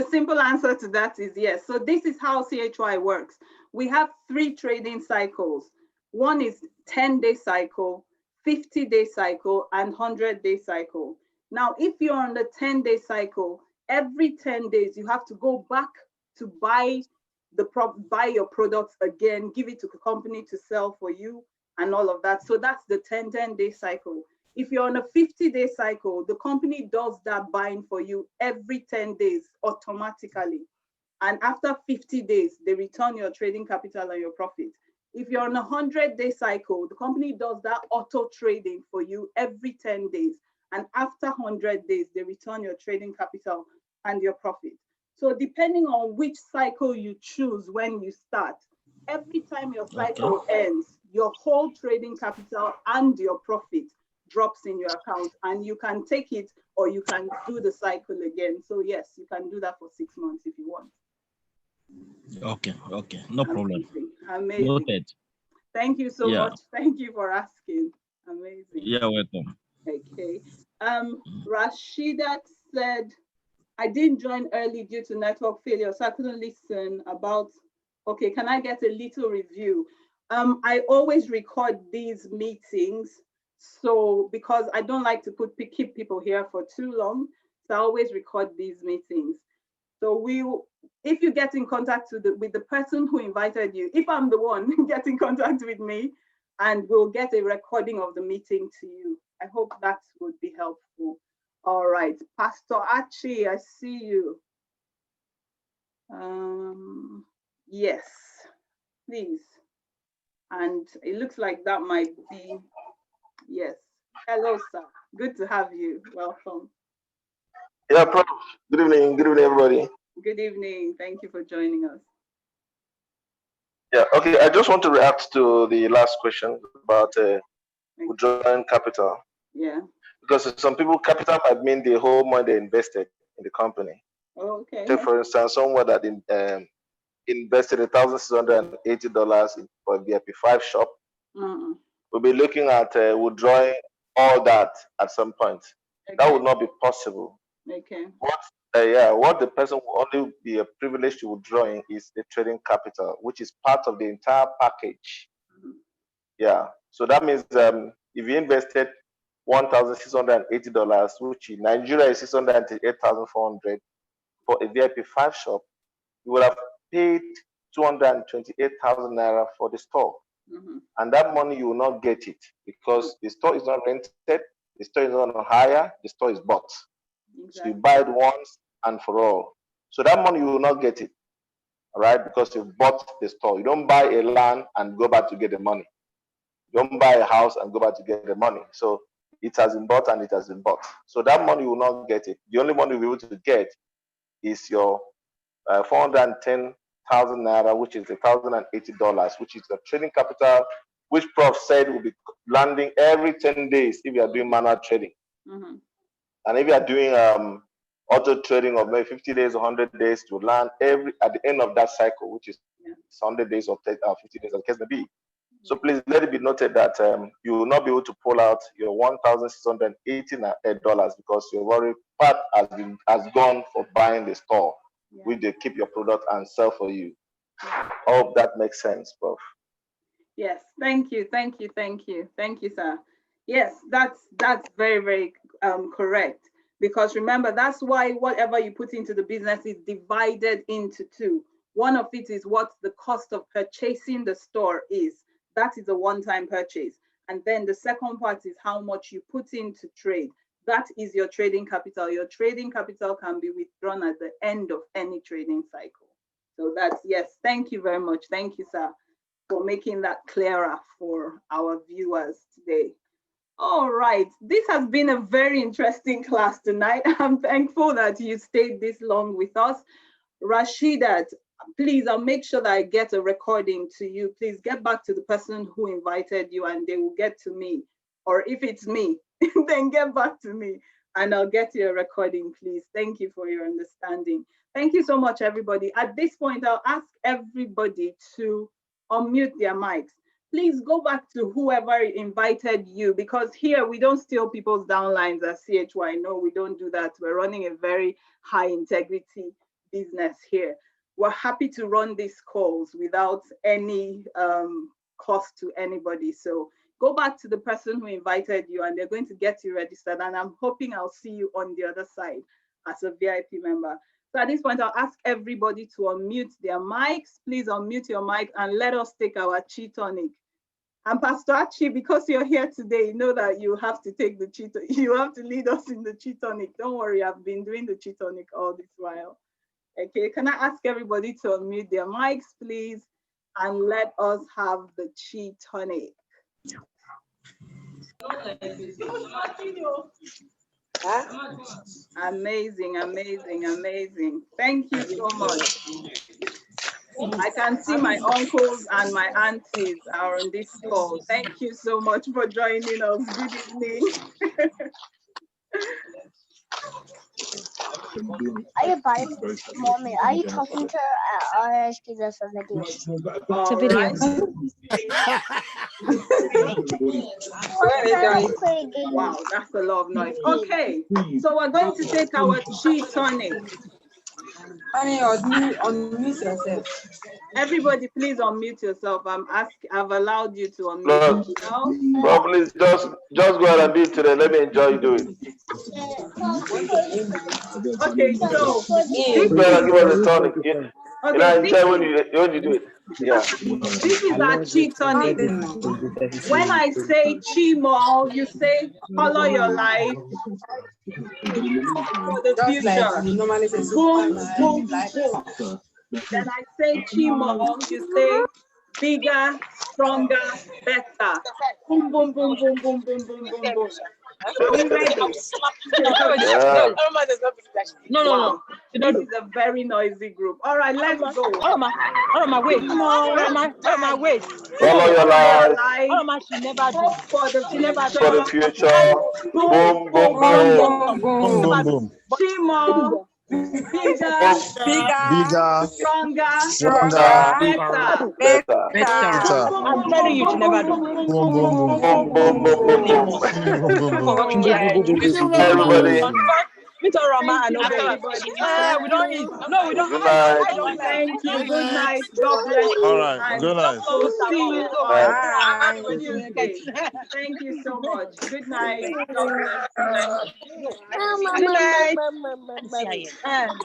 Speaker 1: simple answer to that is yes. So this is how CHY works. We have 3 trading cycles. One is 10-day cycle, 50-day cycle, and 100-day cycle. Now, if you're on the 10-day cycle, every 10 days you have to go back to buy your products again, give it to the company to sell for you, and all of that. So that's the 10-day cycle. If you're on a 50-day cycle, the company does that buying for you every 10 days automatically. And after 50 days, they return your trading capital and your profit. If you're on a 100-day cycle, the company does that auto trading for you every 10 days. And after 100 days, they return your trading capital and your profit. So depending on which cycle you choose when you start, every time your cycle ends, your whole trading capital and your profit drops in your account, and you can take it or you can do the cycle again. So yes, you can do that for 6 months if you want.
Speaker 5: Okay, no problem.
Speaker 1: Amazing.
Speaker 5: Noted.
Speaker 1: Thank you so much. Thank you for asking. Amazing.
Speaker 5: You're welcome.
Speaker 1: Okay. Rashidat said, I didn't join early due to network failure, so I couldn't listen about, okay, can I get a little review? I always record these meetings, so because I don't like to keep people here for too long, so I always record these meetings. So if you get in contact with the person who invited you, if I'm the one, get in contact with me and we'll get a recording of the meeting to you. I hope that would be helpful. All right, Pastor Archie, I see you. Yes, please. And it looks like that might be, yes. Hello, sir. Good to have you. Welcome.
Speaker 6: Yeah, Prof. Good evening. Good evening, everybody.
Speaker 1: Good evening. Thank you for joining us.
Speaker 6: Yeah, okay. I just want to react to the last question about withdrawing capital.
Speaker 1: Yeah.
Speaker 6: Because some people, capital might mean the whole money they invested in the company.
Speaker 1: Okay.
Speaker 6: Take, for instance, someone that invested $1,680 for a VIP5 shop. We'll be looking at withdrawing all that at some point. Okay. That would not be possible.
Speaker 1: Okay.
Speaker 6: What the person will only be a privilege to withdrawing is the trading capital, which is part of the entire package. Yeah. So that means if you invested $1,680, which in Nigeria is $608,400 for a VIP5 shop, you would have paid 228,000 naira for the store. And that money you will not get it because the store is not rented, the store is not on hire, the store is bought. Exactly. So you buy it once and for all. So that money you will not get it, all right? Because you bought the store. You don't buy a land and go back to get the money. You don't buy a house and go back to get the money. So it has been bought and it has been bought. So that money you will not get it. The only money you'll be able to get is your 410,000 naira, which is $1,080, which is the trading capital, which Prof said will be landing every 10 days if you are doing manual trading. And if you are doing auto trading of maybe 50 days or 100 days to land at the end of that cycle, which is 100 days or 50 days, as the case may be. So please let it be noted that you will not be able to pull out your $1,680 because your already part has gone for buying the store, which they keep your product and sell for you. Hope that makes sense, Prof.
Speaker 1: Yes, thank you, sir. Yes, that's very, very correct. Because remember, that's why whatever you put into the business is divided into two. One of it is what the cost of purchasing the store is. That is a one-time purchase. And then the second part is how much you put into trade. That is your trading capital. Your trading capital can be withdrawn at the end of any trading cycle. So that's, yes, thank you very much. Thank you, sir, for making that clearer for our viewers today. All right, this has been a very interesting class tonight. I'm thankful that you stayed this long with us. Rashidat, please, I'll make sure that I get a recording to you. Please get back to the person who invited you and they will get to me. Or if it's me, then get back to me and I'll get you a recording, please. Thank you for your understanding. Thank you so much, everybody. At this point, I'll ask everybody to unmute their mics. Please go back to whoever invited you, because here we don't steal people's downlines at CHY. No, we don't do that. We're running a very high integrity business here. We're happy to run these calls without any cost to anybody. So go back to the person who invited you and they're going to get you registered. And I'm hoping I'll see you on the other side as a VIP member. So at this point, I'll ask everybody to unmute their mics. Please unmute your mic and let us take our chi tonic. And Pastor Archie, because you're here today, you know that you have to take the chi tonic. You have to lead us in the chi tonic. Don't worry, I've been doing the chi tonic all this while. Okay, can I ask everybody to unmute their mics, please, and let us have the chi tonic. Amazing, amazing, amazing. Thank you so much. I can see my uncles and my aunties are on this call. Thank you so much for joining us. Good evening.
Speaker 7: Are you Mommy, are you talking to her or is this a video?
Speaker 1: It's a video. Wow, that's a lot of noise. Okay, so we're going to take our chi tonic.
Speaker 8: Honey, unmute yourself.
Speaker 1: Everybody, please unmute yourself. I've allowed you to unmute
Speaker 6: Lord,
Speaker 1: yourself.
Speaker 6: bro, please just go ahead and do it today. Let me enjoy you doing it.
Speaker 1: Okay, so
Speaker 6: Just go ahead and give us a tonic. You know, I
Speaker 1: okay,
Speaker 6: enjoy when you do it. Yeah.
Speaker 1: this is our chi tonic. When I say Chymall, you say color your life for the
Speaker 8: Just like
Speaker 1: future.
Speaker 8: you normally say,
Speaker 1: Boom, boom, boom. Then I say Chymall, you say bigger, stronger, better. Boom, boom, boom, boom, boom, boom, boom, boom, boom. Are we ready?
Speaker 6: Yeah.
Speaker 1: No. This is a very noisy group. All right, let's go.
Speaker 2: Wait. Wait.
Speaker 6: Follow your life
Speaker 1: She never do. For the
Speaker 6: for the
Speaker 1: future.
Speaker 6: future. Boom, boom, boom.
Speaker 5: Boom, boom, boom.
Speaker 1: Chymall, bigger,
Speaker 5: Bigger,
Speaker 1: stronger,
Speaker 5: stronger,
Speaker 1: better.
Speaker 6: Better.
Speaker 5: better.
Speaker 2: I'm telling you, she never do.
Speaker 5: Boom, boom, boom,
Speaker 6: Boom,
Speaker 5: boom.
Speaker 6: boom, boom, boom, boom.
Speaker 5: Boom, boom, boom.
Speaker 6: Everybody,
Speaker 2: Mr. Rama, I
Speaker 1: Thank you,
Speaker 2: know better.
Speaker 1: everybody.
Speaker 2: We don't eat. No, we don't.
Speaker 6: good night.
Speaker 2: I don't like.
Speaker 1: Thank you. Good night. God bless
Speaker 5: All
Speaker 1: you.
Speaker 5: right,
Speaker 1: And
Speaker 5: good night.
Speaker 1: we'll see you
Speaker 6: Bye.
Speaker 1: on Tuesday. Thank you so much. Good night. God bless you.
Speaker 2: Good night.